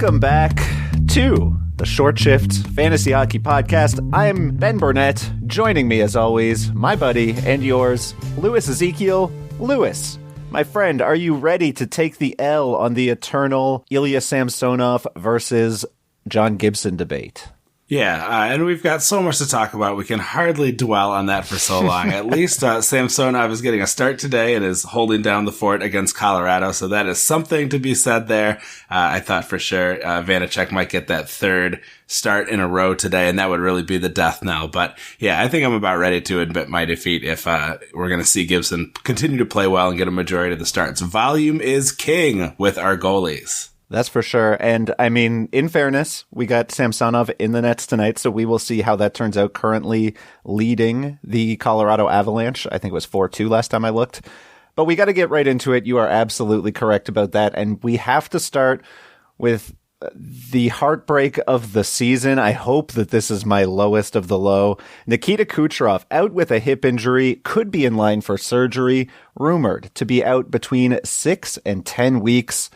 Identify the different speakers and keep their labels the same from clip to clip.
Speaker 1: Welcome back to the Short Shift Fantasy Hockey Podcast. I'm Ben Burnett. Joining me, as always, my buddy and yours, Louis Ezekiel. Louis, my friend, are you ready to take the L on the eternal Ilya Samsonov versus John Gibson debate?
Speaker 2: Yeah, and we've got so much to talk about. We can hardly dwell on that for so long. At least Samsonov is getting a start today and is holding down the fort against Colorado, so that is something to be said there. I thought for sure Vanacek might get that third start in a row today, and that would really be the death knell. But yeah, I think I'm about ready to admit my defeat if we're going to see Gibson continue to play well and get a majority of the starts. Volume is king with our goalies.
Speaker 1: That's for sure. And I mean, in fairness, we got Samsonov in the nets tonight, so we will see how that turns out. Currently leading the Colorado Avalanche. I think it was 4-2 last time I looked. But we got to get right into it. You are absolutely correct about that. And we have to start with the heartbreak of the season. I hope that this is my lowest of the low. Nikita Kucherov out with a hip injury, could be in line for surgery, rumored to be out between 6 and 10 weeks.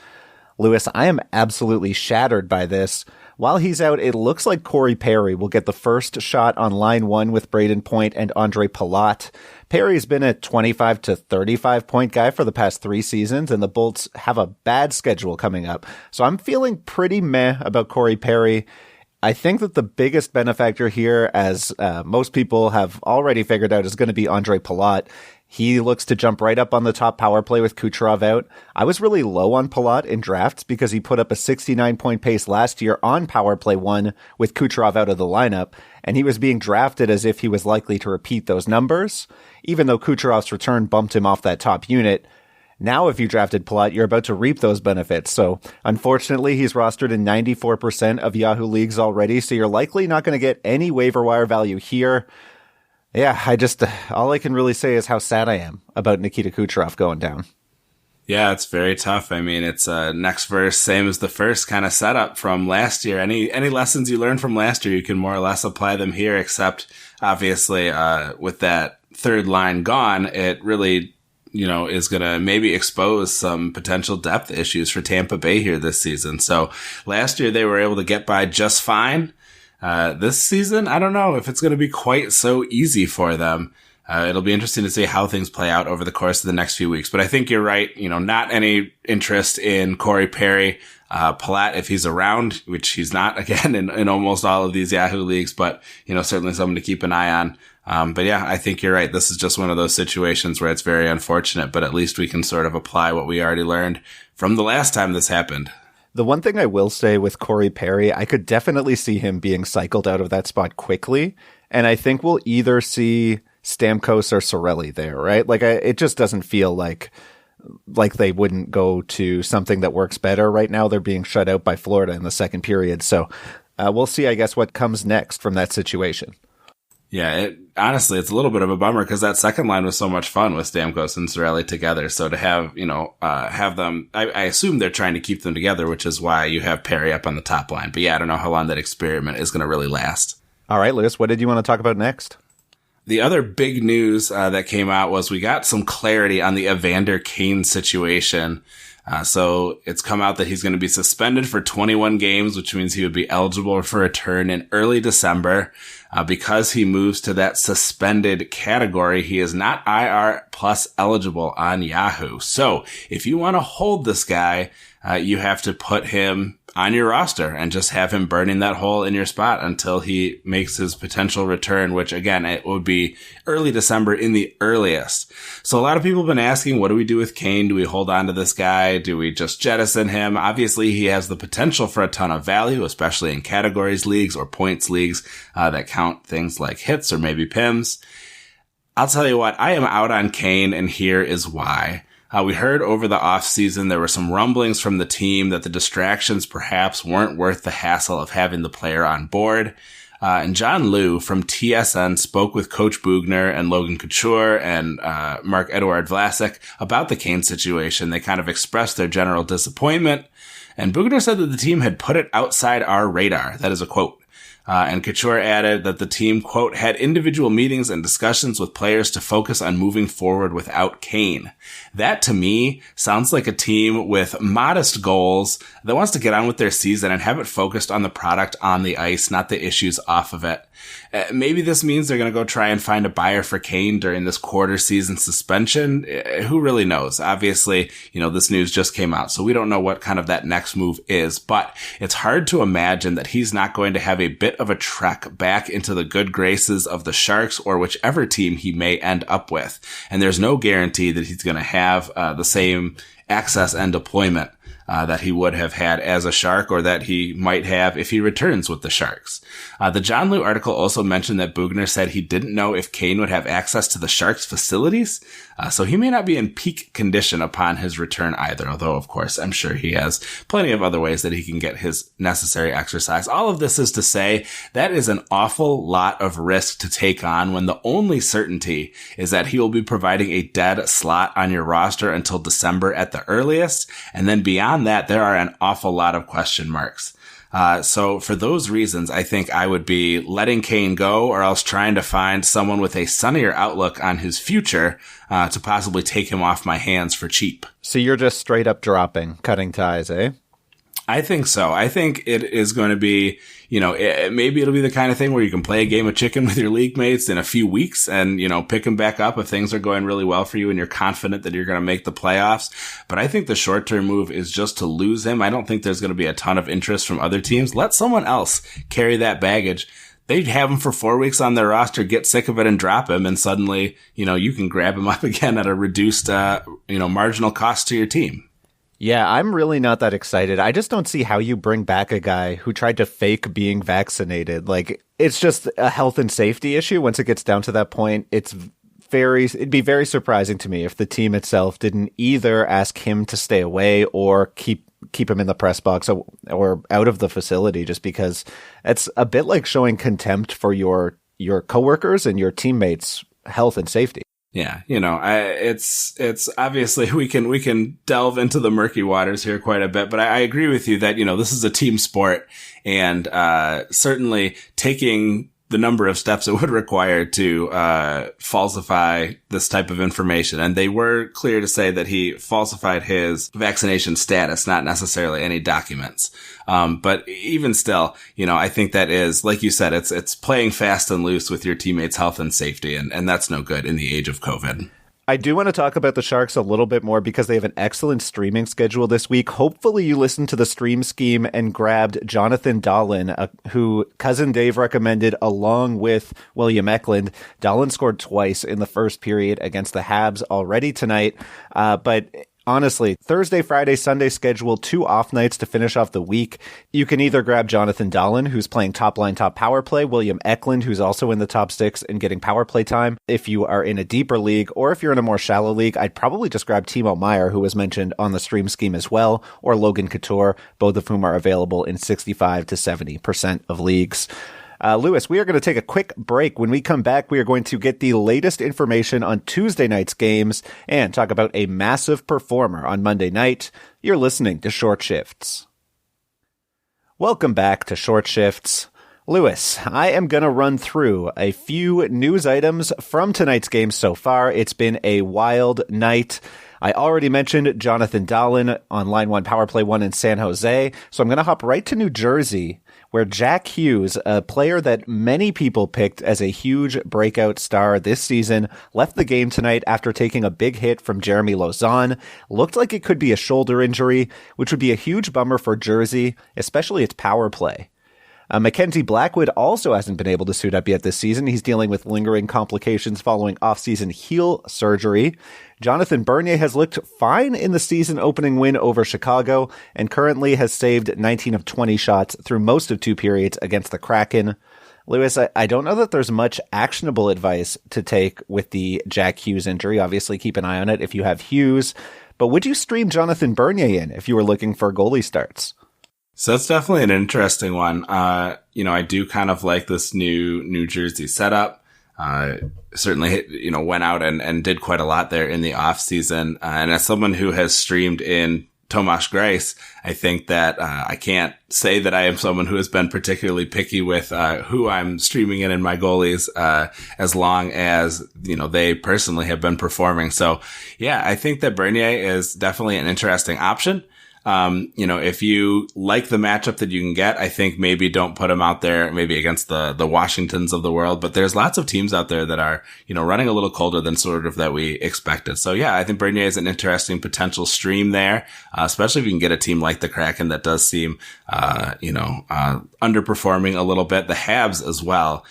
Speaker 1: Louis, I am absolutely shattered by this. While he's out, it looks like Corey Perry will get the first shot on line one with Braden Point and Andre Palat. Perry's been a 25 to 35 point guy for the past 3 seasons, and the Bolts have a bad schedule coming up. So I'm feeling pretty meh about Corey Perry. I think that the biggest benefactor here, as most people have already figured out, is going to be Andre Palat. He looks to jump right up on the top power play with Kucherov out. I was really low on Palat in drafts because he put up a 69-point pace last year on power play 1 with Kucherov out of the lineup, and he was being drafted as if he was likely to repeat those numbers, even though Kucherov's return bumped him off that top unit. Now, if you drafted Palat, you're about to reap those benefits. So, unfortunately, he's rostered in 94% of Yahoo leagues already, so you're likely not going to get any waiver wire value here. Yeah, all I can really say is how sad I am about Nikita Kucherov going down.
Speaker 2: Yeah, it's very tough. I mean, it's next verse, same as the first kind of setup from last year. Any lessons you learned from last year, you can more or less apply them here, except obviously with that third line gone, it really, is going to maybe expose some potential depth issues for Tampa Bay here this season. So last year they were able to get by just fine. This season, I don't know if it's going to be quite so easy for them. It'll be interesting to see how things play out over the course of the next few weeks. But I think you're right. Not any interest in Corey Perry. Palat, if he's around, which he's not, again, in almost all of these Yahoo leagues, but, certainly someone to keep an eye on. But yeah, I think you're right. This is just one of those situations where it's very unfortunate, but at least we can sort of apply what we already learned from the last time this happened.
Speaker 1: The one thing I will say with Corey Perry, I could definitely see him being cycled out of that spot quickly. And I think we'll either see Stamkos or Cirelli there, right? It just doesn't feel like they wouldn't go to something that works better right now. They're being shut out by Florida in the second period. So we'll see, I guess, what comes next from that situation.
Speaker 2: Yeah, honestly, it's a little bit of a bummer because that second line was so much fun with Stamkos and Cirelli together. So to have, have them, I assume they're trying to keep them together, which is why you have Perry up on the top line. But yeah, I don't know how long that experiment is going to really last.
Speaker 1: All right, Louis, what did you want to talk about next?
Speaker 2: The other big news that came out was we got some clarity on the Evander Kane situation. So it's come out that he's going to be suspended for 21 games, which means he would be eligible for a return in early December. Because he moves to that suspended category, he is not IR plus eligible on Yahoo. So if you want to hold this guy, you have to put him on your roster and just have him burning that hole in your spot until he makes his potential return, which again, it would be early December in the earliest. So a lot of people have been asking, what do we do with Kane? Do we hold on to this guy? Do we just jettison him? Obviously, he has the potential for a ton of value, especially in categories leagues or points leagues that count things like hits or maybe PIMs. I'll tell you what, I am out on Kane, and here is why. We heard over the offseason there were some rumblings from the team that the distractions perhaps weren't worth the hassle of having the player on board. And John Liu from TSN spoke with Coach Bugner and Logan Couture and Marc-Edouard Vlasic about the Kane situation. They kind of expressed their general disappointment. And Bugner said that the team had put it outside our radar. That is a quote. And Couture added that the team, quote, had individual meetings and discussions with players to focus on moving forward without Kane. That, to me, sounds like a team with modest goals that wants to get on with their season and have it focused on the product on the ice, not the issues off of it. Maybe this means they're going to go try and find a buyer for Kane during this quarter season suspension. Who really knows? Obviously, this news just came out, so we don't know what kind of that next move is, but it's hard to imagine that he's not going to have a bit of a trek back into the good graces of the Sharks or whichever team he may end up with. And there's no guarantee that he's going to have the same access and deployment that he would have had as a Shark, or that he might have if he returns with the Sharks. The John Liu article also mentioned that Bugner said he didn't know if Kane would have access to the Sharks facilities, so he may not be in peak condition upon his return either, although, of course, I'm sure he has plenty of other ways that he can get his necessary exercise. All of this is to say that is an awful lot of risk to take on when the only certainty is that he will be providing a dead slot on your roster until December at the earliest, and then beyond that, there are an awful lot of question marks. So for those reasons, I think I would be letting Kane go, or else trying to find someone with a sunnier outlook on his future to possibly take him off my hands for cheap.
Speaker 1: So you're just straight up cutting ties, eh?
Speaker 2: I think so. I think it is going to be, maybe it'll be the kind of thing where you can play a game of chicken with your league mates in a few weeks and, pick them back up if things are going really well for you and you're confident that you're going to make the playoffs. But I think the short-term move is just to lose him. I don't think there's going to be a ton of interest from other teams. Let someone else carry that baggage. They'd have him for 4 weeks on their roster, get sick of it and drop him. And suddenly, you can grab him up again at a reduced, marginal cost to your team.
Speaker 1: Yeah, I'm really not that excited. I just don't see how you bring back a guy who tried to fake being vaccinated. Like, it's just a health and safety issue. Once it gets down to that point, it'd be very surprising to me if the team itself didn't either ask him to stay away or keep him in the press box or out of the facility, just because it's a bit like showing contempt for your coworkers and your teammates' health and safety.
Speaker 2: Yeah, it's obviously we can delve into the murky waters here quite a bit, but I agree with you that, this is a team sport, and certainly taking the number of steps it would require to falsify this type of information. And they were clear to say that he falsified his vaccination status, not necessarily any documents. But even still, I think that is, like you said, it's playing fast and loose with your teammates' health and safety, and that's no good in the age of COVID.
Speaker 1: I do want to talk about the Sharks a little bit more because they have an excellent streaming schedule this week. Hopefully you listened to the stream scheme and grabbed Jonathan Dahlen, who Cousin Dave recommended along with William Eklund. Dahlen scored twice in the first period against the Habs already tonight, but honestly, Thursday, Friday, Sunday schedule, 2 off nights to finish off the week. You can either grab Jonathan Dahlen, who's playing top line, top power play, William Eklund, who's also in the top 6 and getting power play time if you are in a deeper league, or if you're in a more shallow league, I'd probably just grab Timo Meier, who was mentioned on the stream scheme as well, or Logan Couture, both of whom are available in 65 to 70% of leagues. Lewis, we are going to take a quick break. When we come back, we are going to get the latest information on Tuesday night's games and talk about a massive performer on Monday night. You're listening to Short Shifts. Welcome back to Short Shifts. Lewis, I am going to run through a few news items from tonight's game so far. It's been a wild night. I already mentioned Jonathan Dahlen on Line 1 Power Play 1 in San Jose, so I'm going to hop right to New Jersey, where Jack Hughes, a player that many people picked as a huge breakout star this season, left the game tonight after taking a big hit from Jeremy Lauzon. Looked like it could be a shoulder injury, which would be a huge bummer for Jersey, especially its power play. Mackenzie Blackwood also hasn't been able to suit up yet this season. He's dealing with lingering complications following off-season heel surgery. Jonathan Bernier has looked fine in the season opening win over Chicago and currently has saved 19 of 20 shots through most of 2 periods against the Kraken. Lewis, I don't know that there's much actionable advice to take with the Jack Hughes injury. Obviously, keep an eye on it if you have Hughes. But would you stream Jonathan Bernier in if you were looking for goalie starts?
Speaker 2: So that's definitely an interesting one. I do kind of like this New Jersey setup. Certainly, went out and did quite a lot there in the off season. And as someone who has streamed in Tomas Greiss. I think that I can't say that I am someone who has been particularly picky with who I'm streaming in my goalies as long as, they personally have been performing. So, yeah, I think that Bernier is definitely an interesting option. If you like the matchup that you can get, I think maybe don't put him out there maybe against the Washingtons of the world, but there's lots of teams out there that are, running a little colder than sort of that we expected. So yeah, I think Bernier is an interesting potential stream there, especially if you can get a team like the Kraken that does seem, underperforming a little bit. The Habs as well.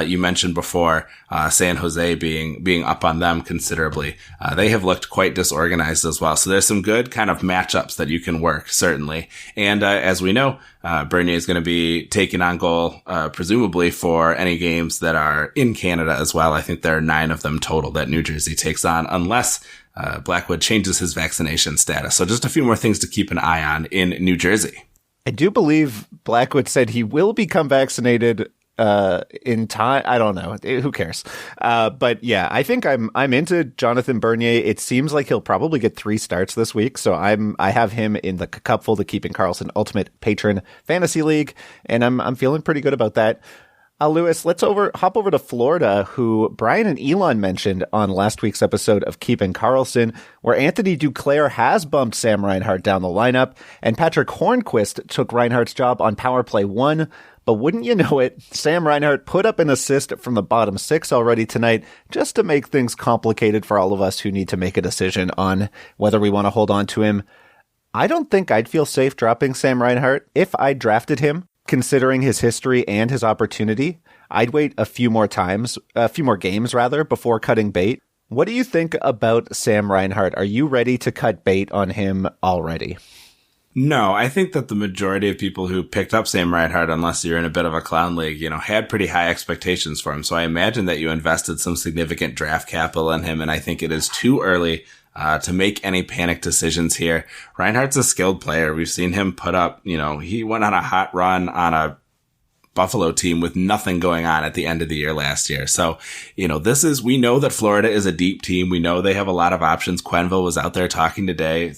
Speaker 2: You mentioned before, San Jose being up on them considerably. They have looked quite disorganized as well. So there's some good kind of matchups that you can work, certainly. And, as we know, Bernier is going to be taking on goal, presumably for any games that are in Canada as well. I think there are 9 of them total that New Jersey takes on, unless, Blackwood changes his vaccination status. So just a few more things to keep an eye on in New Jersey.
Speaker 1: I do believe Blackwood said he will become vaccinated in time. I don't know. Who cares? But yeah, I think I'm into Jonathan Bernier. It seems like he'll probably get 3 starts this week. So I have him in the cupful to Keeping Karlsson Ultimate Patron Fantasy League, and I'm feeling pretty good about that. Lewis, let's hop over to Florida, who Brian and Elon mentioned on last week's episode of Keeping Karlsson, where Anthony Duclair has bumped Sam Reinhart down the lineup, and Patrick Hornquist took Reinhart's job on Power Play 1. But wouldn't you know it, Sam Reinhart put up an assist from the bottom 6 already tonight, just to make things complicated for all of us who need to make a decision on whether we want to hold on to him. I don't think I'd feel safe dropping Sam Reinhart if I drafted him. Considering his history and his opportunity, I'd wait a few more games before cutting bait. What do you think about Sam Reinhart? Are you ready to cut bait on him already?
Speaker 2: No, I think that the majority of people who picked up Sam Reinhart, unless you're in a bit of a clown league, had pretty high expectations for him. So I imagine that you invested some significant draft capital in him, and I think it is too early to make any panic decisions here. Reinhart's a skilled player. We've seen him put up, he went on a hot run on a Buffalo team with nothing going on at the end of the year last year. So, we know that Florida is a deep team. We know they have a lot of options. Quenneville was out there talking today,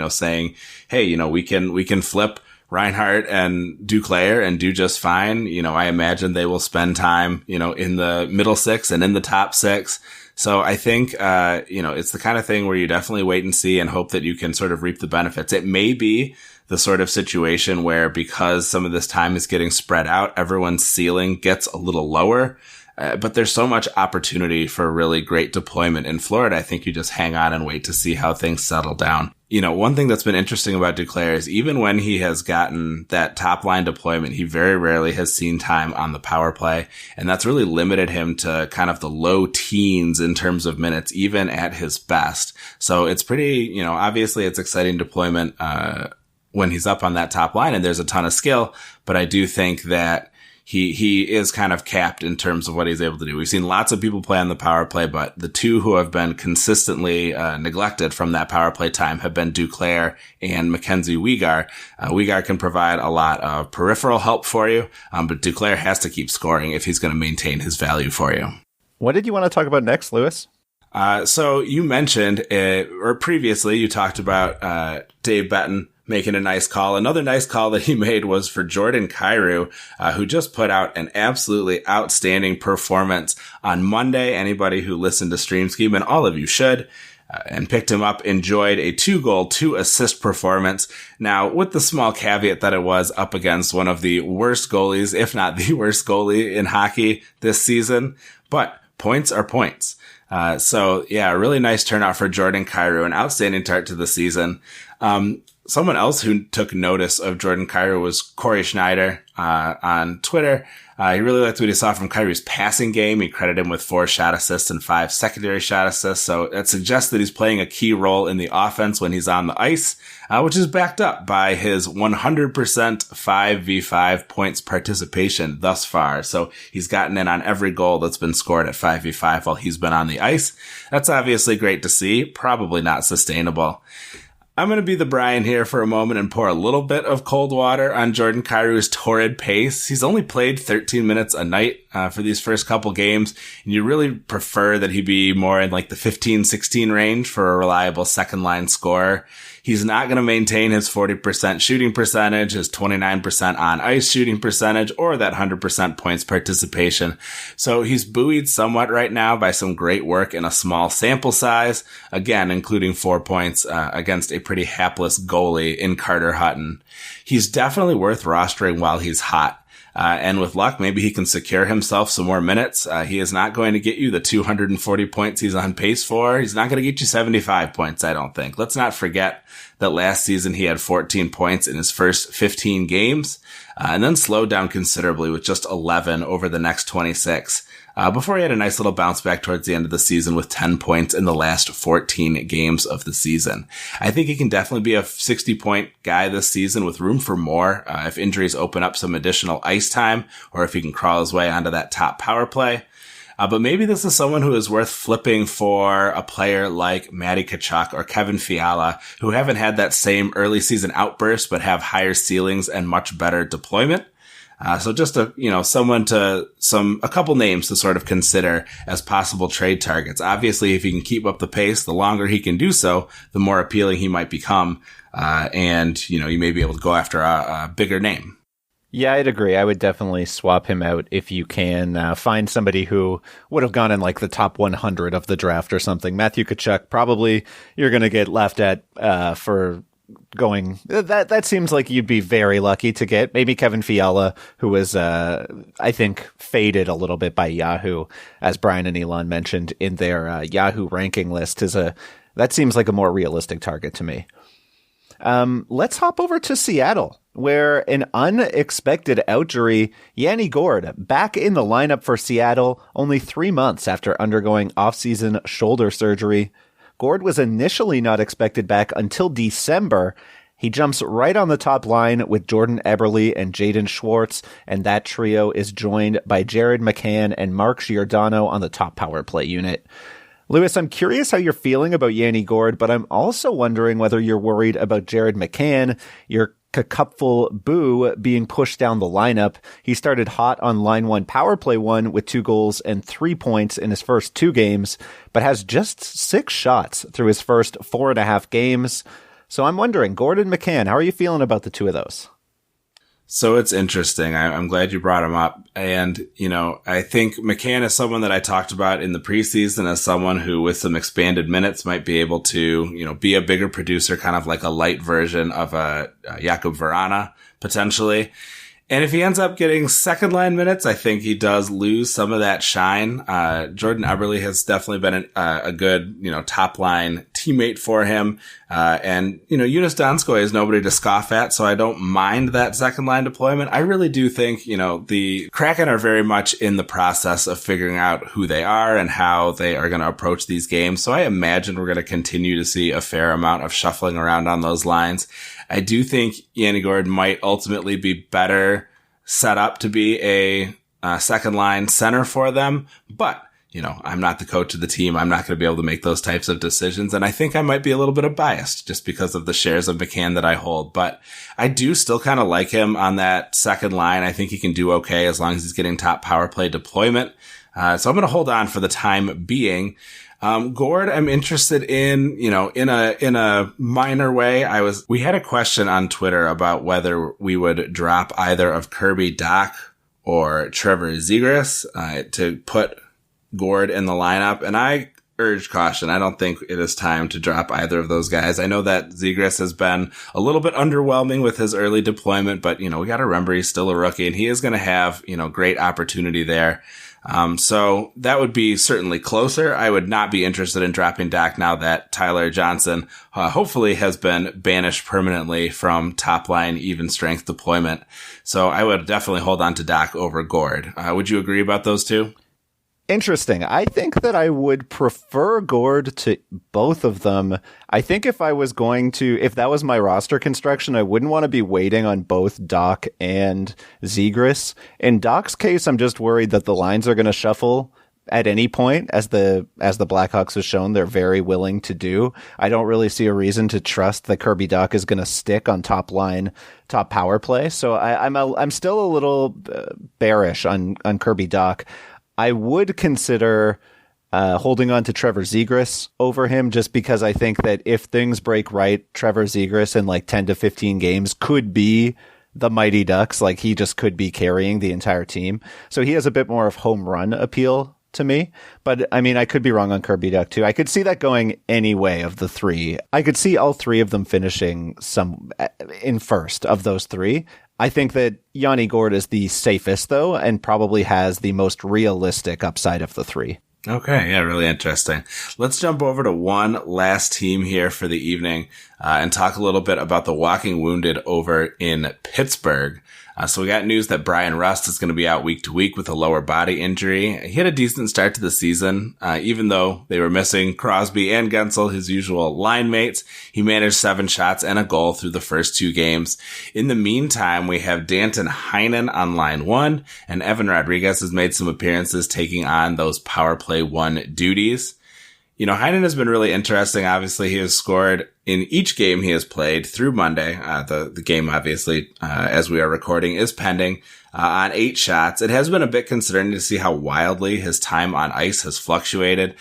Speaker 2: saying, hey, we can flip Reinhart and Duclair and do just fine. I imagine they will spend time, in the middle 6 and in the top 6. So I think, it's the kind of thing where you definitely wait and see and hope that you can sort of reap the benefits. It may be the sort of situation where, because some of this time is getting spread out, everyone's ceiling gets a little lower. But there's so much opportunity for really great deployment in Florida. I think you just hang on and wait to see how things settle down. One thing that's been interesting about Duclair is even when he has gotten that top line deployment, he very rarely has seen time on the power play. And that's really limited him to kind of the low teens in terms of minutes, even at his best. So it's pretty, obviously it's exciting deployment, when he's up on that top line and there's a ton of skill. But I do think that he is kind of capped in terms of what he's able to do. We've seen lots of people play on the power play, but the two who have been consistently neglected from that power play time have been Duclair and Mackenzie Weegar. Weegar can provide a lot of peripheral help for you, but Duclair has to keep scoring if he's going to maintain his value for you.
Speaker 1: What did you want to talk about next, Lewis?
Speaker 2: So you mentioned, or previously you talked about Dave Betton making a nice call. Another nice call that he made was for Jordan Kyrou, who just put out an absolutely outstanding performance on Monday. Anybody who listened to Stream Scheme, and all of you should, and picked him up, enjoyed a 2-goal, 2-assist performance. Now, with the small caveat that it was up against one of the worst goalies, if not the worst goalie in hockey this season, but points are points. So yeah, a really nice turnout for Jordan Kyrou, an outstanding start to the season. Someone else who took notice of Jordan Kyrou was Corey Schneider on Twitter. He really liked what he saw from Kyrou's passing game. He credited him with 4 shot assists and 5 secondary shot assists. So that suggests that he's playing a key role in the offense when he's on the ice, which is backed up by his 100% 5v5 points participation thus far. So he's gotten in on every goal that's been scored at 5v5 while he's been on the ice. That's obviously great to see. Probably not sustainable. I'm going to be the Brian here for a moment and pour a little bit of cold water on Jordan Kyrou's torrid pace. He's only played 13 minutes a night for these first couple games, and you really prefer that he be more in like the 15-16 range for a reliable second line scorer. He's not going to maintain his 40% shooting percentage, his 29% on ice shooting percentage, or that 100% points participation. So he's buoyed somewhat right now by some great work in a small sample size, again, including 4 points against a pretty hapless goalie in Carter Hutton. He's definitely worth rostering while he's hot. And with luck, maybe he can secure himself some more minutes. He is not going to get you the 240 points he's on pace for. He's not going to get you 75 points, I don't think. Let's not forget that last season he had 14 points in his first 15 games, and then slowed down considerably with just 11 over the next 26. Before he had a nice little bounce back towards the end of the season with 10 points in the last 14 games of the season. I think he can definitely be a 60-point guy this season with room for more if injuries open up some additional ice time, or if he can crawl his way onto that top power play. But maybe this is someone who is worth flipping for a player like Matty Tkachuk or Kevin Fiala, who haven't had that same early season outburst, but have higher ceilings and much better deployment. So just a couple names to sort of consider as possible trade targets. Obviously, if he can keep up the pace, the longer he can do so, the more appealing he might become. And you may be able to go after a bigger name.
Speaker 1: Yeah, I'd agree. I would definitely swap him out if you can find somebody who would have gone in like the top 100 of the draft or something. Matthew Tkachuk, probably you're going to get laughed at for going. That seems like you'd be very lucky to get. Maybe Kevin Fiala, who was, I think, faded a little bit by Yahoo, as Brian and Elon mentioned in their Yahoo ranking list, that seems like a more realistic target to me. Let's hop over to Seattle, where an unexpected outjury, Yanni Gourde, back in the lineup for Seattle only 3 months after undergoing off-season shoulder surgery. Gourde was initially not expected back until December. He jumps right on the top line with Jordan Eberle and Jaden Schwartz, and that trio is joined by Jared McCann and Mark Giordano on the top power play unit. Lewis, I'm curious how you're feeling about Yanni Gourde, but I'm also wondering whether you're worried about Jared McCann, your cupful boo, being pushed down the lineup. He started hot on line 1 power play 1 with 2 goals and 3 points in his first 2 games, but has just 6 shots through his first 4.5 games. So I'm wondering, Gourde and McCann, how are you feeling about the two of those?
Speaker 2: So it's interesting. I'm glad you brought him up. And, I think McCann is someone that I talked about in the preseason as someone who with some expanded minutes might be able to, be a bigger producer, kind of like a light version of a Jakub Vrana, potentially. And if he ends up getting second line minutes, I think he does lose some of that shine. Jordan Eberle has definitely been a good, top line teammate for him. And Jonas Donskoy is nobody to scoff at, so I don't mind that second line deployment. I really do think, the Kraken are very much in the process of figuring out who they are and how they are going to approach these games. So I imagine we're going to continue to see a fair amount of shuffling around on those lines. I do think Yanni Gourde might ultimately be better set up to be a second line center for them, but I'm not the coach of the team. I'm not going to be able to make those types of decisions. And I think I might be a little bit of biased just because of the shares of McCann that I hold, but I do still kind of like him on that second line. I think he can do okay as long as he's getting top power play deployment. So I'm going to hold on for the time being. Gourde, I'm interested in, in a minor way. We had a question on Twitter about whether we would drop either of Kirby Dach or Trevor Zegras, to put Gourde in the lineup. And I urge caution. I don't think it is time to drop either of those guys. I know that Zegras has been a little bit underwhelming with his early deployment, but, we got to remember he's still a rookie and he is going to have, great opportunity there. So that would be certainly closer. I would not be interested in dropping Dach now that Tyler Johnson, hopefully has been banished permanently from top line even strength deployment. So I would definitely hold on to Dach over Gourde. Would you agree about those two?
Speaker 1: Interesting. I think that I would prefer Gourde to both of them. I think if that was my roster construction, I wouldn't want to be waiting on both Dach and Zegras. In Dach's case, I'm just worried that the lines are going to shuffle at any point, as the Blackhawks have shown they're very willing to do. I don't really see a reason to trust that Kirby Dach is going to stick on top power play. So I'm still a little bearish on Kirby Dach. I would consider holding on to Trevor Zegras over him, just because I think that if things break right, Trevor Zegras in like 10 to 15 games could be the Mighty Ducks. Like, he just could be carrying the entire team. So he has a bit more of home run appeal to me. But I mean, I could be wrong on Kirby Dach too. I could see that going any way of the three. I could see all three of them finishing in first of those three. I think that Yanni Gourde is the safest, though, and probably has the most realistic upside of the three.
Speaker 2: Okay, yeah, really interesting. Let's jump over to one last team here for the evening and talk a little bit about the walking wounded over in Pittsburgh. So we got news that Brian Rust is going to be out week to week with a lower body injury. He had a decent start to the season, even though they were missing Crosby and Gensel, his usual line mates. He managed 7 shots and a goal through the first 2 games. In the meantime, we have Danton Heinen on line 1, and Evan Rodriguez has made some appearances taking on those power play 1 duties. You know, Heinen has been really interesting. Obviously, he has scored in each game he has played through Monday. The game, obviously, as we are recording, is pending on 8 shots. It has been a bit concerning to see how wildly his time on ice has fluctuated.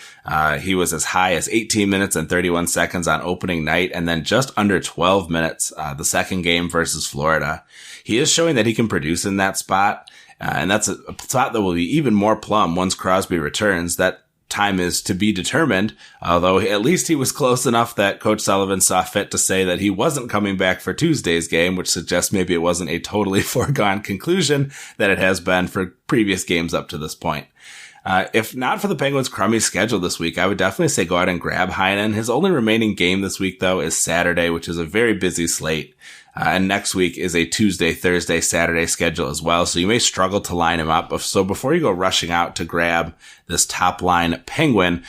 Speaker 2: He was as high as 18 minutes and 31 seconds on opening night, and then just under 12 minutes the second game versus Florida. He is showing that he can produce in that spot, and that's a spot that will be even more plumb once Crosby returns. That time is to be determined, although at least he was close enough that Coach Sullivan saw fit to say that he wasn't coming back for Tuesday's game, which suggests maybe it wasn't a totally foregone conclusion that it has been for previous games up to this point. If not for the Penguins' crummy schedule this week, I would definitely say go out and grab Heinen. His only remaining game this week, though, is Saturday, which is a very busy slate. And next week is a Tuesday, Thursday, Saturday schedule as well. So you may struggle to line him up. So before you go rushing out to grab this top line Penguin,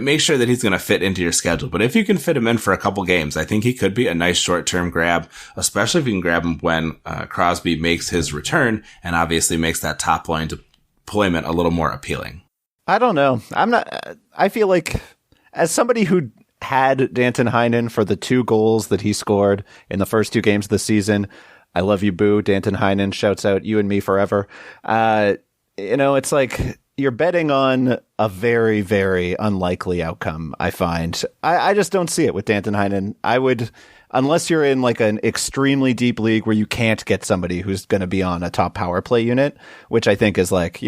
Speaker 2: make sure that he's going to fit into your schedule. But if you can fit him in for a couple games, I think he could be a nice short-term grab, especially if you can grab him when Crosby makes his return and obviously makes that top line deployment a little more appealing.
Speaker 1: I don't know. I feel like, as somebody who had Danton Heinen for the 2 goals that he scored in the first 2 games of the season, I love you, boo. Danton Heinen shouts out you and me forever. It's like you're betting on a very, very unlikely outcome, I find. I just don't see it with Danton Heinen. I would, unless you're in like an extremely deep league where you can't get somebody who's going to be on a top power play unit, which I think is like,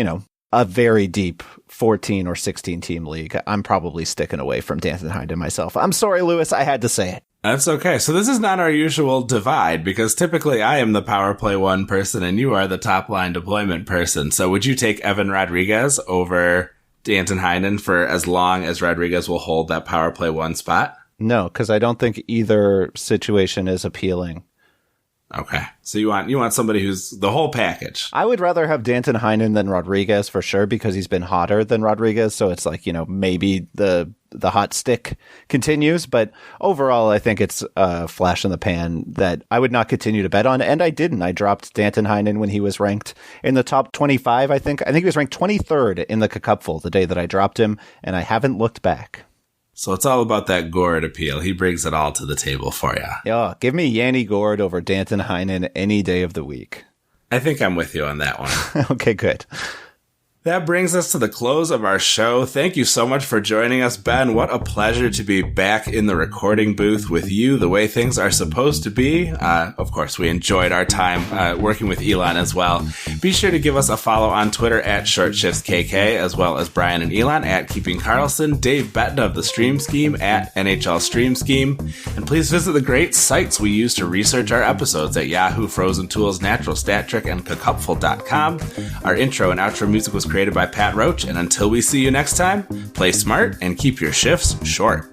Speaker 1: a very deep 14 or 16 team league, I'm probably sticking away from Danton Heinen myself. I'm sorry, Lewis. I had to say it.
Speaker 2: That's okay. So this is not our usual divide, because typically I am the power play 1 person and you are the top line deployment person. So would you take Evan Rodriguez over Danton Heinen for as long as Rodriguez will hold that power play 1 spot?
Speaker 1: No, because I don't think either situation is appealing.
Speaker 2: Okay. So you want somebody who's the whole package.
Speaker 1: I would rather have Danton Heinen than Rodriguez for sure, because he's been hotter than Rodriguez. So it's like, maybe the hot stick continues. But overall, I think it's a flash in the pan that I would not continue to bet on. And I didn't. I dropped Danton Heinen when he was ranked in the top 25, I think. I think he was ranked 23rd in the Cupful the day that I dropped him, and I haven't looked back.
Speaker 2: So it's all about that Gourde appeal. He brings it all to the table for you.
Speaker 1: Yeah, give me Yanni Gourde over Danton Heinen any day of the week.
Speaker 2: I think I'm with you on that one.
Speaker 1: Okay, good.
Speaker 2: That brings us to the close of our show. Thank you so much for joining us, Ben. What a pleasure to be back in the recording booth with you, the way things are supposed to be. Of course, we enjoyed our time working with Elon as well. Be sure to give us a follow on Twitter at ShortShiftsKK, as well as Brian and Elon at Keeping Carlson, Dave Bettner of the Stream Scheme at NHL Stream Scheme. And please visit the great sites we use to research our episodes at Yahoo, Frozen Tools, Natural Stat Trick, and Cacupful.com. Our intro and outro music was created by Pat Roach, and until we see you next time, play smart and keep your shifts short.